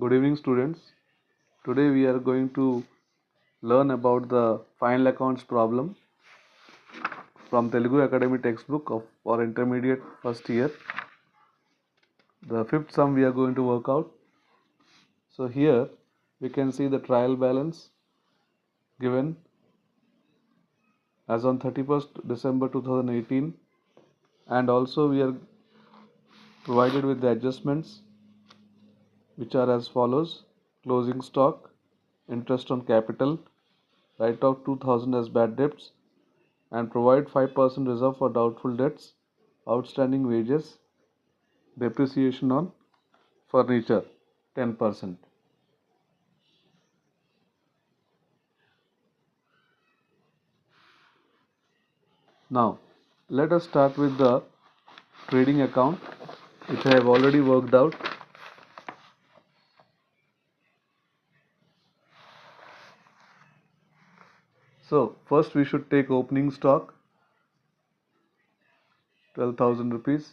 Good evening, students. Today we are going to learn about the final accounts problem from Telugu Academy textbook for intermediate first year. The fifth sum we are going to work out. So here we can see the trial balance given as on 31st December 2018, and also we are provided with the adjustments which are as follows: closing stock, interest on capital, write off 2000 as bad debts, and provide 5% reserve for doubtful debts, outstanding wages, depreciation on furniture 10%. Now let us start with the trading account, which I have already worked out. So first we should take opening stock 12,000 rupees,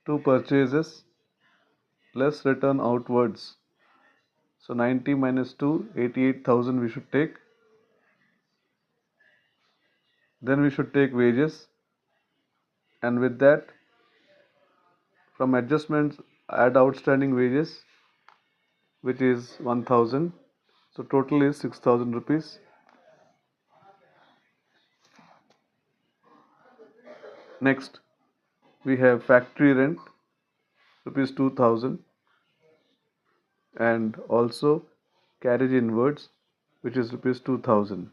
two purchases less return outwards. So 90 minus 2, 88,000 we should take. Then we should take wages, and with that from adjustments add outstanding wages, which is 1000. So total is 6,000 rupees. Next we have factory rent rupees 2000, and also carriage inwards, which is rupees 2000.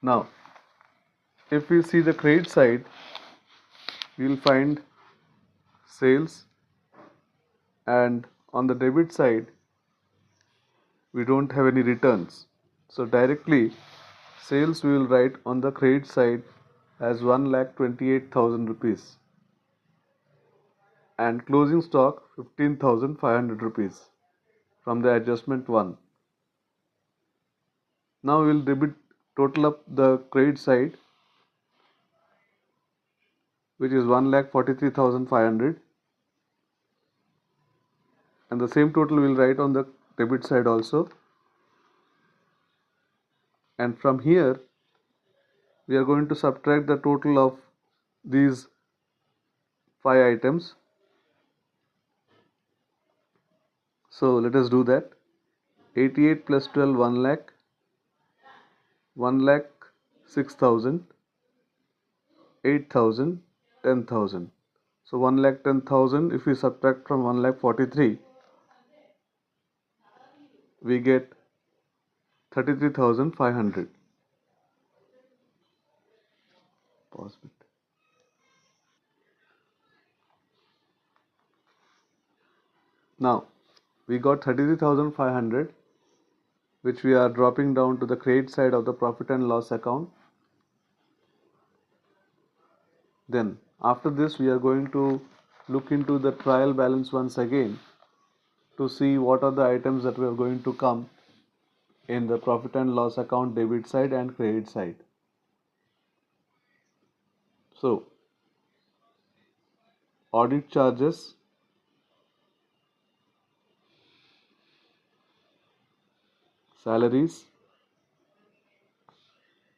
Now if we see the credit side, we will find sales, and on the debit side we don't have any returns. So directly sales we will write on the credit side as 1,28,000 rupees, and closing stock 15,500 rupees from the adjustment 1. Now we will total up the credit side, which is 1,43,500, and the same total we will write on the debit side also. And from here we are going to subtract the total of these 5 items. So let us do that. 88 plus 12, 1 lakh, 1 lakh 6,000, 8,000, 10,000. So 1 lakh 10,000, if we subtract from 1 lakh 43, we get 33,500. Pause it. Now we got 33,500, which we are dropping down to the credit side of the profit and loss account. Then after this we are going to look into the trial balance once again to see what are the items that we are going to come in the profit and loss account debit side and credit side. So audit charges, salaries,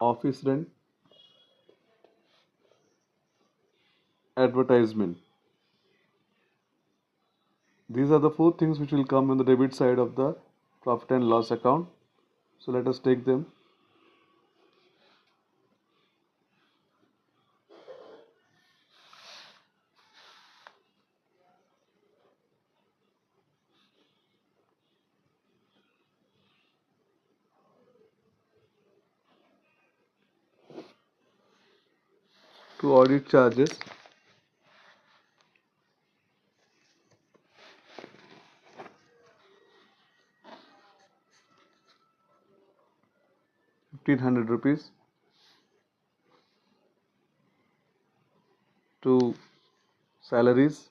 office rent, advertisement. These are the 4 things which will come on the debit side of the profit and loss account. So let us take them. To audit charges, ₹1,500. To salaries,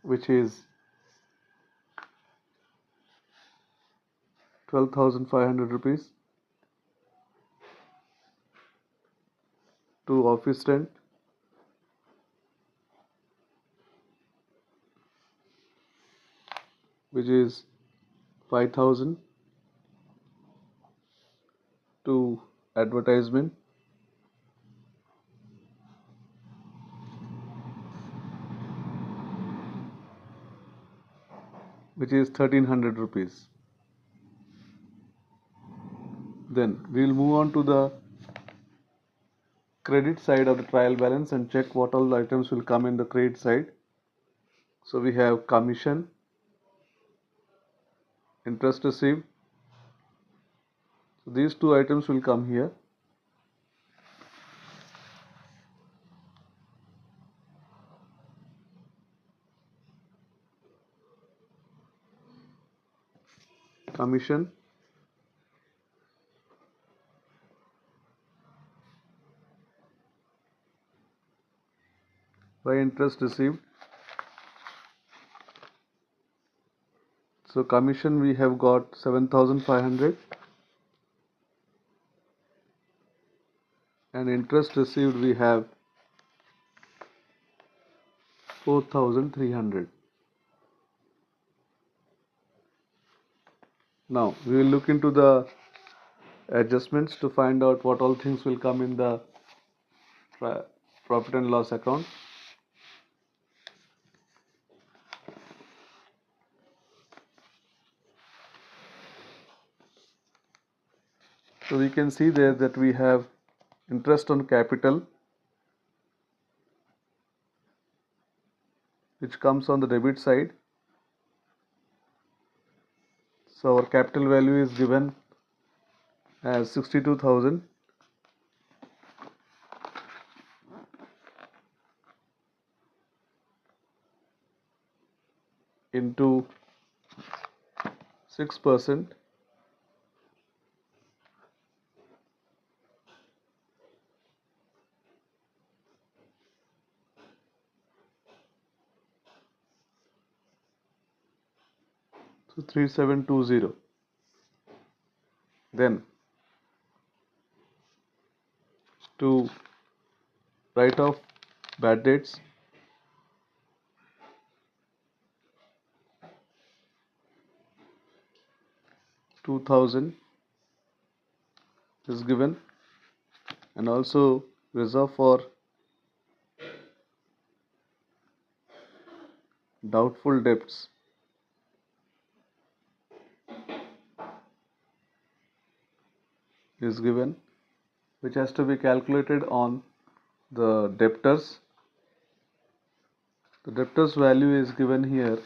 which is 12,500 rupees. to office rent, which is 5,000, to advertisement, which is 1,300 rupees. Then we'll move on to the credit side of the trial balance and check what all items will come in the credit side. So we have commission, interest received. So these two items will come here. Commission, by interest received. So commission we have got 7,500 and interest received we have 4,300. Now we will look into the adjustments to find out what all things will come in the profit and loss account. So we can see there that we have interest on capital, which comes on the debit side. So our capital value is given as 62,000 into 6%, so 3720. Then to write off bad debts, $2,000 is given, and also reserve for doubtful debts is given, which has to be calculated on the debtors. The debtors value is given here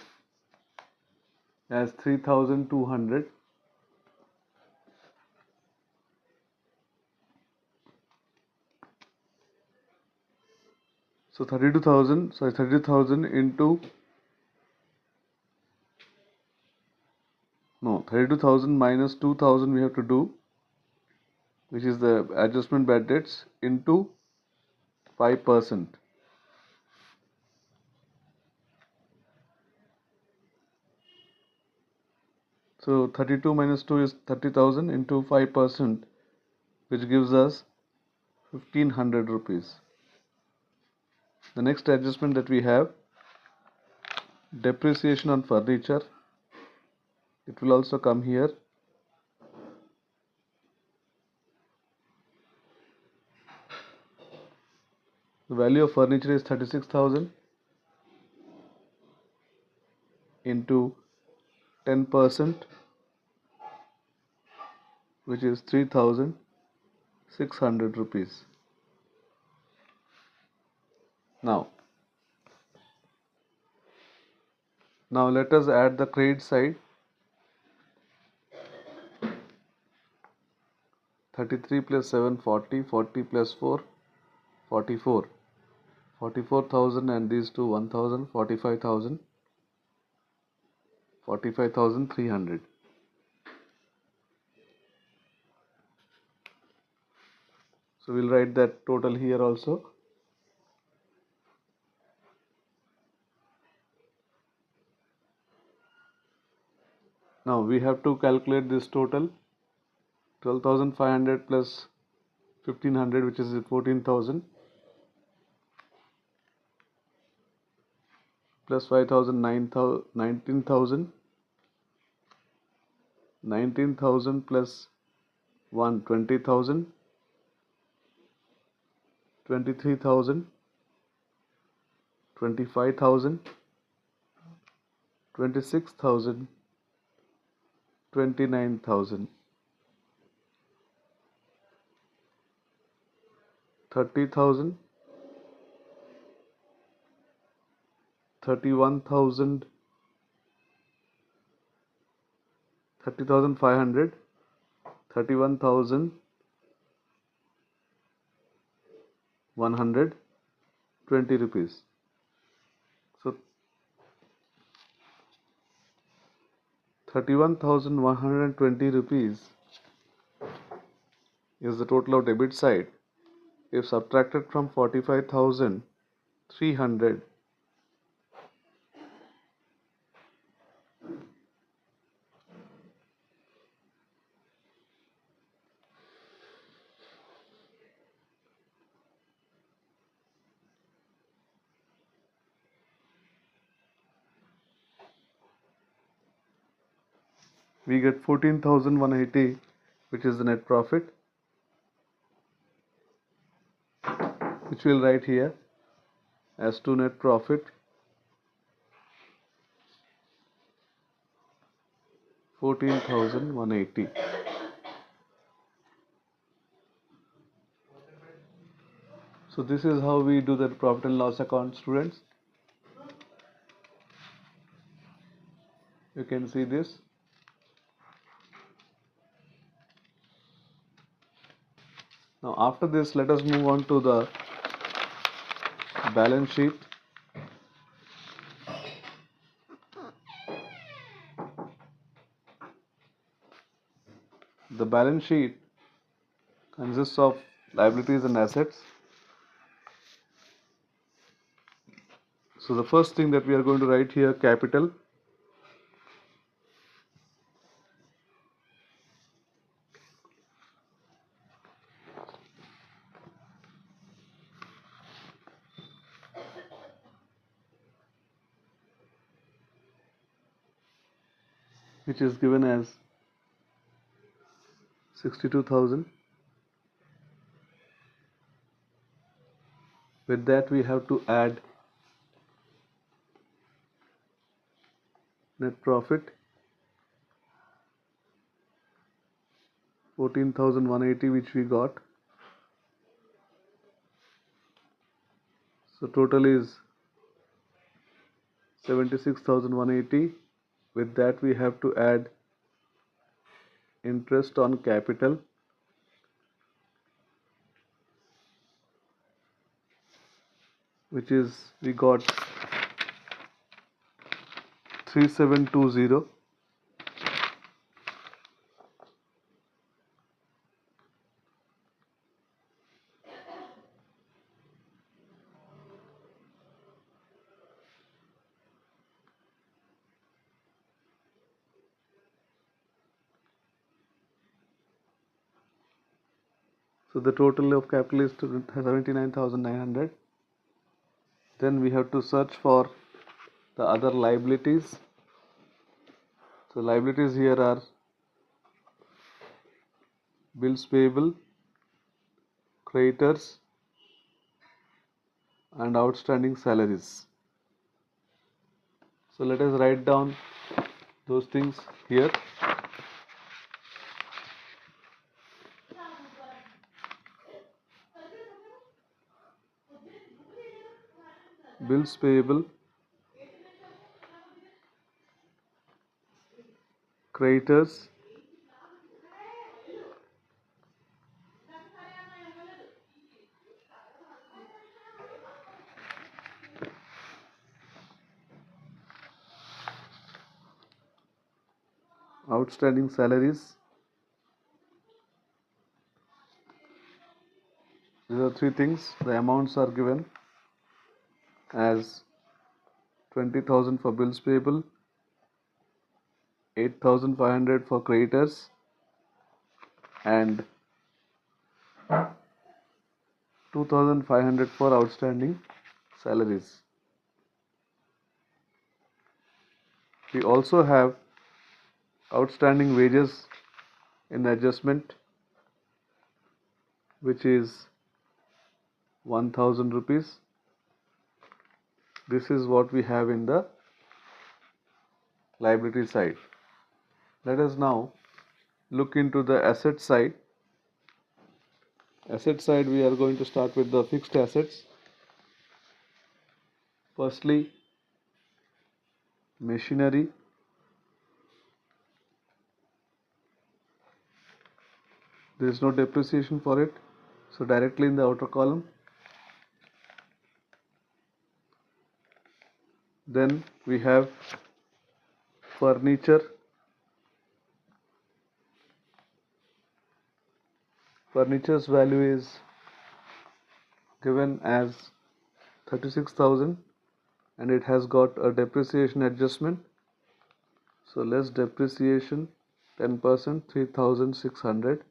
as 3,200. So 32,000 into 32,000 minus 2,000 we have to do, which is the adjustment bad debts, into 5%. So 32 minus 2 is 30,000 into 5%, which gives us 1,500 rupees. The next adjustment that we have, depreciation on furniture. It will also come here. The value of furniture is 36,000 into 10%, which is 3,600 rupees. Now let us add the credit side. 33 plus 7, 40, 40 plus 4, 44. 44,000 and these two 1,000, 45,000, 45,300. So we'll write that total here also. Now we have to calculate this total. 12,500 plus 1,500, which is 14,000. plus 5,000, 19,000, 19,000 plus 1, 20,000, 23,000, 25,000, 26,000, 29,000, 30,000, 31,000, 30,500, 31,120 rupees. So 31,120 rupees is the total of debit side. If subtracted from 45,300, we get 14,180, which is the net profit, which we'll write here as to net profit 14,180. So this is how we do the profit and loss account, students. You can see this. Now after this, let us move on to the balance sheet. The balance sheet consists of liabilities and assets. So the first thing that we are going to write here, capital. Which is given as 62,000. With that we have to add net profit 14,180, which we got. So total is 76,180. With that we have to add interest on capital, which is we got 3720. So the total of capital is 79,900. Then we have to search for the other liabilities. So liabilities here are bills payable, creditors, and outstanding salaries. So let us write down those things here. Bills payable, creditors, outstanding salaries. These are three things. The amounts are given as 20,000 for bills payable, 8,500 for creditors, and 2,500 for outstanding salaries. We also have outstanding wages in adjustment, which is 1000 rupees. This is what we have in the liability side. Let us now look into the asset side. Asset side, we are going to start with the fixed assets. Firstly, machinery. There is no depreciation for it, so directly in the outer column. Then we have furniture. Furniture's value is given as 36,000 and it has got a depreciation adjustment. So less depreciation 10%, 3,600.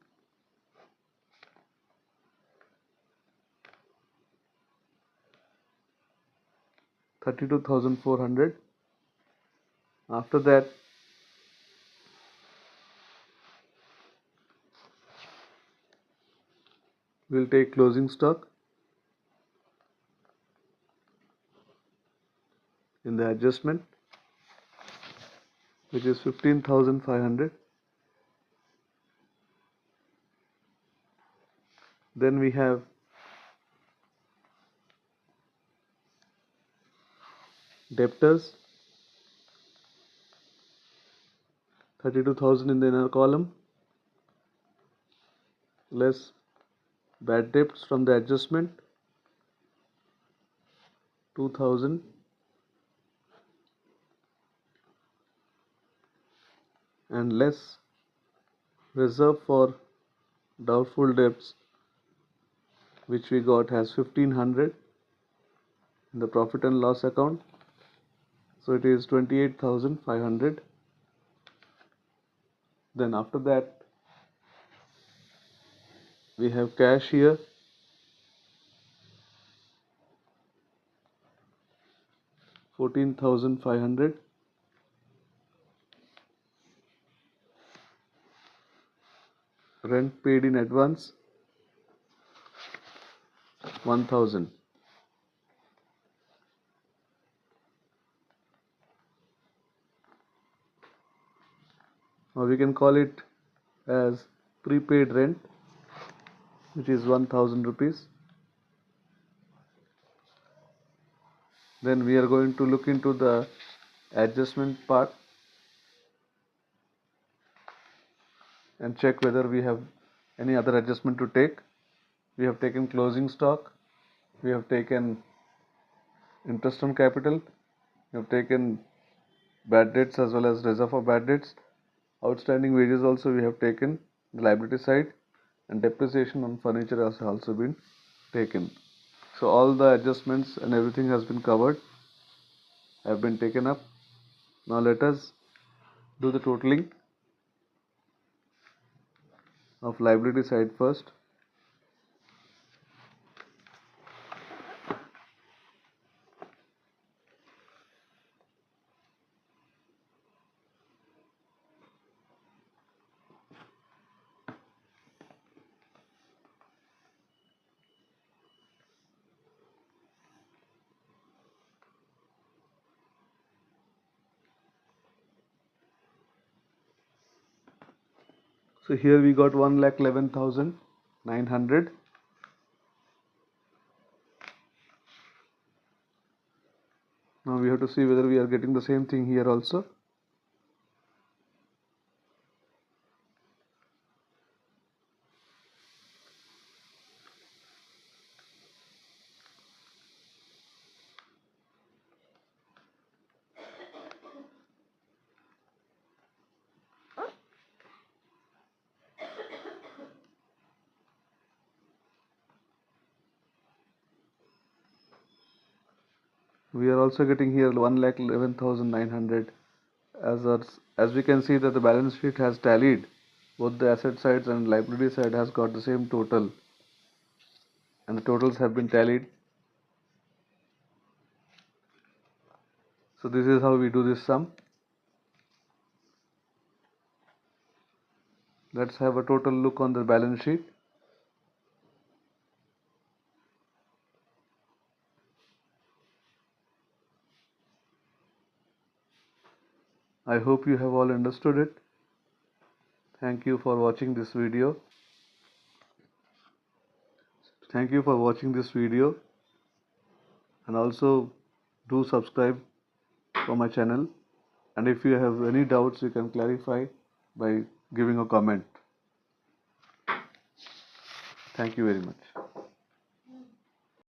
$32,400. After that, we'll take closing stock in the adjustment, which is 15,500. Then we have debtors, 32,000 in the inner column, less bad debts from the adjustment, 2,000, and less reserve for doubtful debts, which we got as 1,500 in the profit and loss account. So it is 28,500. Then after that, we have cash here, 14,500. Rent paid in advance, 1,000. Or we can call it as prepaid rent, which is 1,000 rupees. Then we are going to look into the adjustment part and check whether we have any other adjustment to take. We have taken closing stock, we have taken interest on capital, we have taken bad debts as well as reserve for bad debts. Outstanding wages also we have taken the liability side, and depreciation on furniture has also been taken. So all the adjustments and everything has been covered, have been taken up. Now let us do the totaling of liability side first. So here we got 1,11,900. Now we have to see whether we are getting the same thing here also. We are also getting here 1,11,900. As we can see that the balance sheet has tallied, both the asset sides and liability side has got the same total, and the totals have been tallied. So this is how we do this sum. Let's have a total look on the balance sheet. I hope you have all understood it. Thank you for watching this video. Thank you for watching this video, and also do subscribe for my channel, and if you have any doubts you can clarify by giving a comment. Thank you very much.